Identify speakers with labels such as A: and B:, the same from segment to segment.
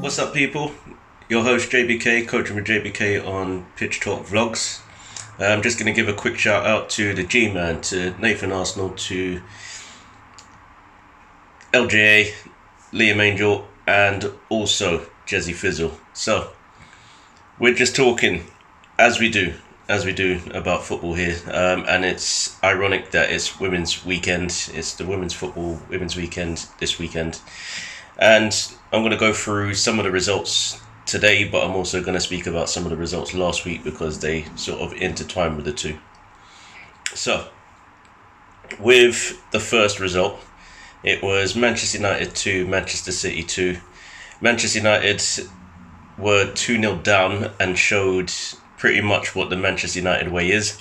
A: What's up, people? Your host JBK, coaching with JBK on Pitch Talk Vlogs. I'm just going to give a quick shout out to the G-Man, to Nathan Arsenal, to LJA, Liam Angel, and also Jezzy Fizzle. So, we're just talking, as we do about football here, and it's ironic that it's Women's Weekend. It's the Women's Weekend this weekend. And I'm going to go through some of the results today, but I'm also going to speak about some of the results last week because they sort of intertwine with the two. So, with the first result, it was Manchester United 2, Manchester City 2. Manchester United were 2-0 down and showed pretty much what the Manchester United way is.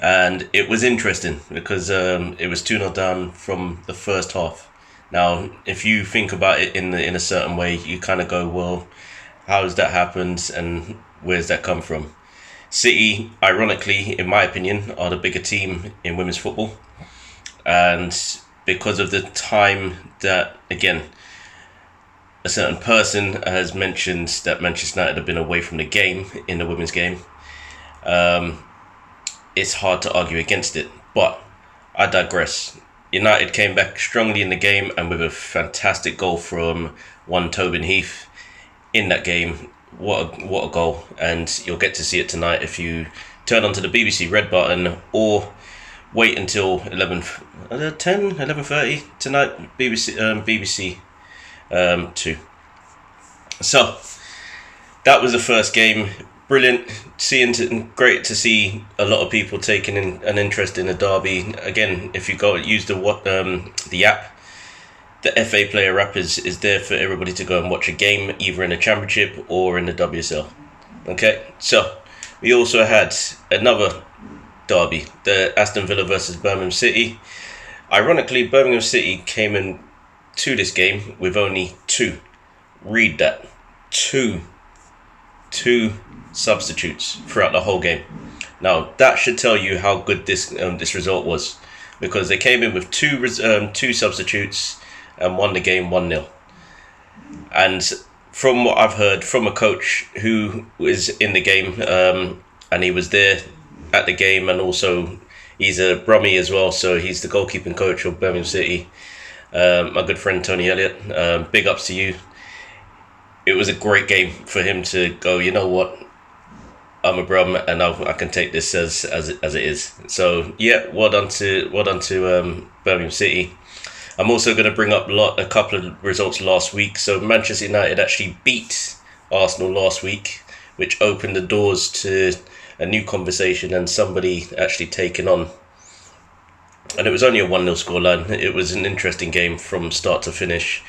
A: And it was interesting because it was 2-0 down from the first half. Now, if you think about it in a certain way, you kind of go, well, how has that happened and where's that come from? City, ironically, in my opinion, are the bigger team in women's football. And because of the time that, again, a certain person has mentioned that Manchester United have been away from the game in the women's game, it's hard to argue against it. But I digress. United came back strongly in the game and with a fantastic goal from one Tobin Heath in that game. What a goal. And you'll get to see it tonight if you turn onto the BBC Red button or wait until 11:30 tonight, BBC 2. So, that was the first game. Brilliant, great to see a lot of people taking an interest in the derby. Again, if you go use the app, the FA Player app is there for everybody to go and watch a game, either in the Championship or in the WSL. Okay, so we also had another derby, the Aston Villa versus Birmingham City. Ironically, Birmingham City came in to this game with only two. Read that, two substitutes throughout the whole game. Now that should tell you how good this result was, because they came in with two substitutes and won the game 1-0. And from what I've heard from a coach who was in the game, and he was there at the game, and also he's a Brummie as well, so he's the goalkeeping coach of Birmingham City. My good friend Tony Elliott, big ups to you. It was a great game for him to go, you know what, I'm a Brum and I can take this as it is. So yeah, well done to Birmingham City. I'm also going to bring up a couple of results last week. So Manchester United actually beat Arsenal last week, which opened the doors to a new conversation and somebody actually taking on. And it was only a 1-0 scoreline. It was an interesting game from start to finish,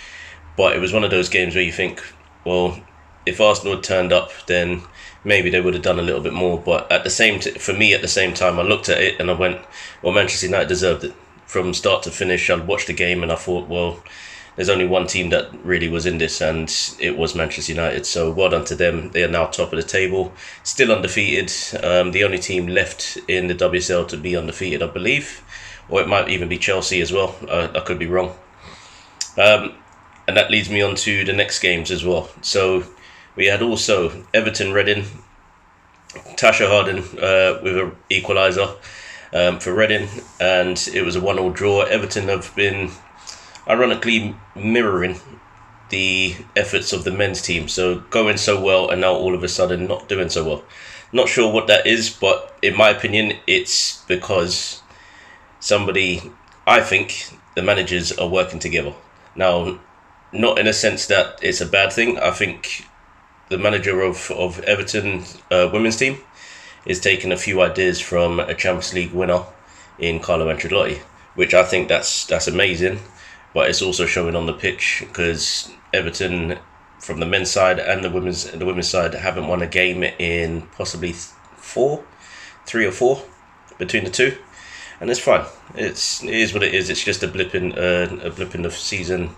A: but it was one of those games where you think, well, if Arsenal had turned up, then maybe they would have done a little bit more. But at the same time, I looked at it and I went, well, Manchester United deserved it. From start to finish, I watched the game and I thought, well, there's only one team that really was in this, and it was Manchester United. So well done to them. They are now top of the table, still undefeated. The only team left in the WSL to be undefeated, I believe. Or it might even be Chelsea as well. I could be wrong. And that leads me on to the next games as well. So we had also Everton Reading, Tasha Harding with an equaliser for Reading, and it was a 1-1 draw. Everton have been ironically mirroring the efforts of the men's team. So going so well and now all of a sudden not doing so well. Not sure what that is, but in my opinion, it's because I think the managers are working together. Now, not in a sense that it's a bad thing. I think the manager of Everton women's team is taking a few ideas from a Champions League winner in Carlo Ancelotti, which I think that's amazing. But it's also showing on the pitch, because Everton, from the men's side and the women's side, haven't won a game in possibly 3 or 4 between the two, and it's fine. It is what it is. It's just a blip in the season.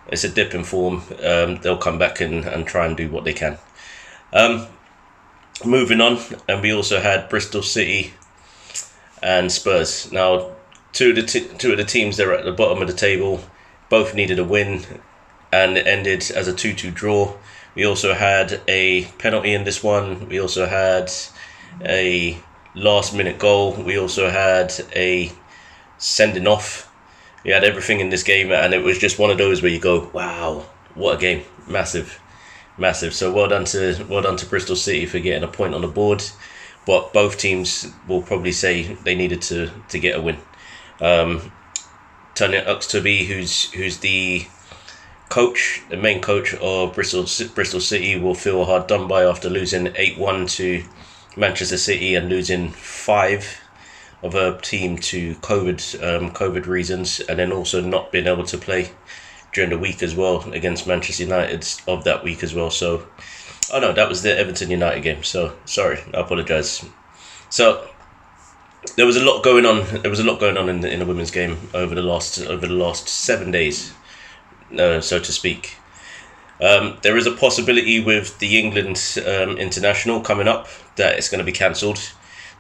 A: It's a dip in form. They'll come back and try and do what they can. Moving on, and we also had Bristol City and Spurs. Now, two of the teams that are at the bottom of the table both needed a win, and it ended as a 2-2 draw. We also had a penalty in this one. We also had a last-minute goal. We also had a sending off. We had everything in this game, and it was just one of those where you go, wow, what a game. Massive. So well done to Bristol City for getting a point on the board. But both teams will probably say they needed to get a win. Tanya Uxtoby, who's the main coach of Bristol City, will feel hard done by after losing 8-1 to Manchester City and losing 5 of her team to COVID reasons, and then also not being able to play during the week as well against Manchester United of that week as well. So, oh no, that was the Everton United game. So sorry, I apologise. So there was a lot going on. There was a lot going on in the women's game over the last 7 days, so to speak. There is a possibility with the England international coming up that it's going to be cancelled.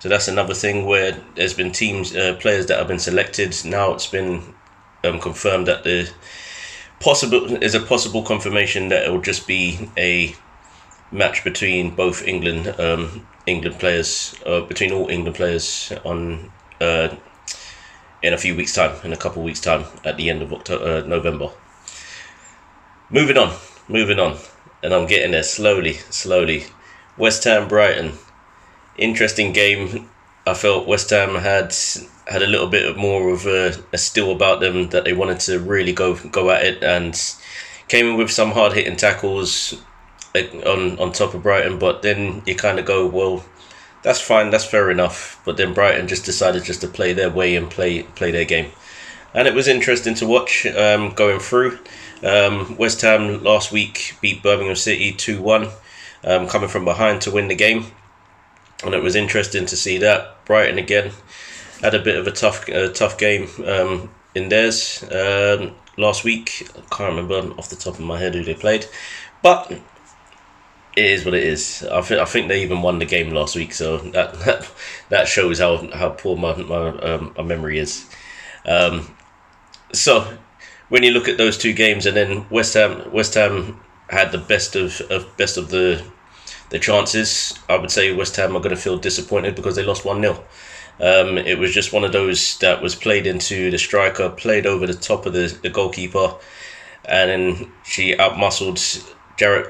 A: So that's another thing where there's been players that have been selected. Now it's been confirmed that there's a possible confirmation that it will just be a match between both England players, between all England players in a few weeks' time, in a couple of weeks' time, at the end of November. Moving on, and I'm getting there slowly. West Ham Brighton. Interesting game. I felt West Ham had a little bit more of a still about them, that they wanted to really go at it, and came in with some hard hitting tackles on top of Brighton. But then you kind of go, well, that's fine, that's fair enough. But then Brighton just decided just to play their way and play their game, and it was interesting to watch going through. West Ham last week beat Birmingham City 2-1, coming from behind to win the game. And it was interesting to see that. Brighton again had a bit of a tough game in theirs last week. I can't remember off the top of my head who they played, but it is what it is. I think they even won the game last week, so that shows how poor my memory is. So when you look at those two games, and then West Ham had the best of the chances, I would say West Ham are going to feel disappointed because they lost 1-0. It was just one of those that was played into the striker, played over the top of the goalkeeper, and then Jarrett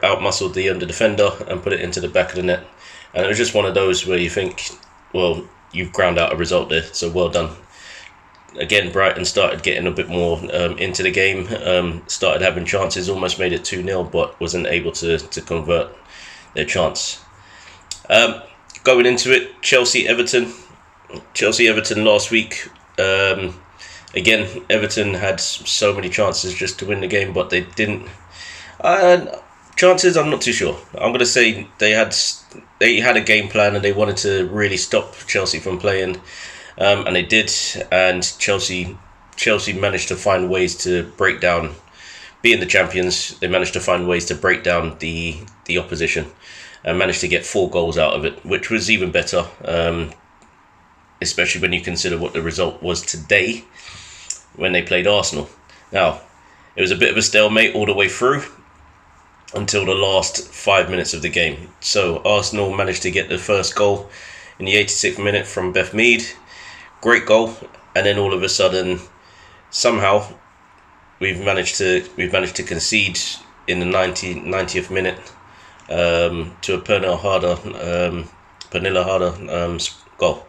A: outmuscled the under defender and put it into the back of the net. And it was just one of those where you think, well, you've ground out a result there, so well done. Again, Brighton started getting a bit more into the game, started having chances, almost made it 2-0, but wasn't able to convert their chance. Going into it, Chelsea Everton last week. Again, Everton had so many chances just to win the game, but they didn't. Chances, I'm not too sure. I'm going to say they had a game plan and they wanted to really stop Chelsea from playing, and they did. And Chelsea managed to find ways to break down. Being the champions, they managed to find ways to break down the opposition and managed to get 4 goals out of it, which was even better, especially when you consider what the result was today when they played Arsenal. Now, it was a bit of a stalemate all the way through until the last 5 minutes of the game. So Arsenal managed to get the first goal in the 86th minute from Beth Mead. Great goal, and then all of a sudden, somehow, we've managed to concede in the 90th minute to a Pernilla Harder goal.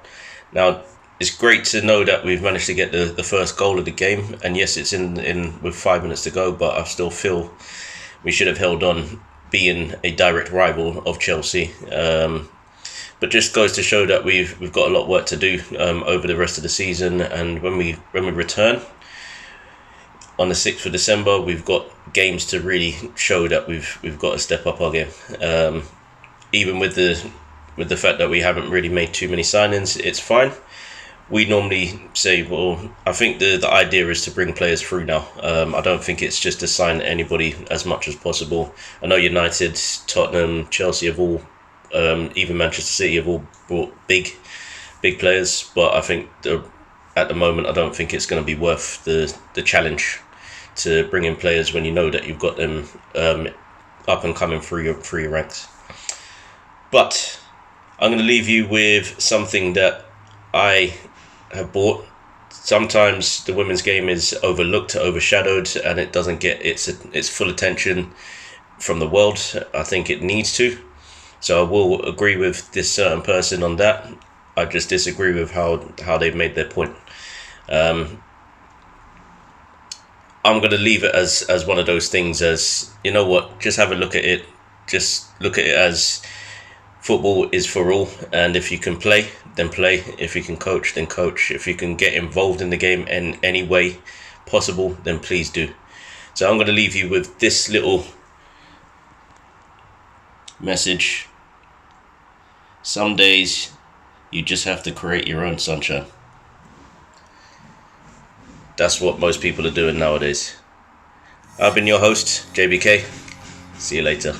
A: Now, it's great to know that we've managed to get the first goal of the game, and yes, it's in with 5 minutes to go, but I still feel we should have held on, being a direct rival of Chelsea. But just goes to show that we've got a lot of work to do over the rest of the season, and when we return on the 6th of December, we've got games to really show that we've got to step up our game. Even with the fact that we haven't really made too many signings, it's fine. We normally say, well, I think the idea is to bring players through now. I don't think it's just to sign anybody as much as possible. I know United, Tottenham, Chelsea have all, even Manchester City have all brought big players, but I think at the moment I don't think it's going to be worth the challenge to bring in players when you know that you've got them up and coming through your ranks. But I'm going to leave you with something that I have bought. Sometimes the women's game is overlooked, overshadowed, and it doesn't get its full attention from the world. I think it needs to. So I will agree with this certain person on that. I just disagree with how they've made their point. I'm going to leave it as one of those things, as, you know what, just have a look at it. Just look at it as football is for all, and if you can play, then play. If you can coach, then coach. If you can get involved in the game in any way possible, then please do. So I'm going to leave you with this little message. Some days you just have to create your own sunshine. That's what most people are doing nowadays. I've been your host, JBK. See you later.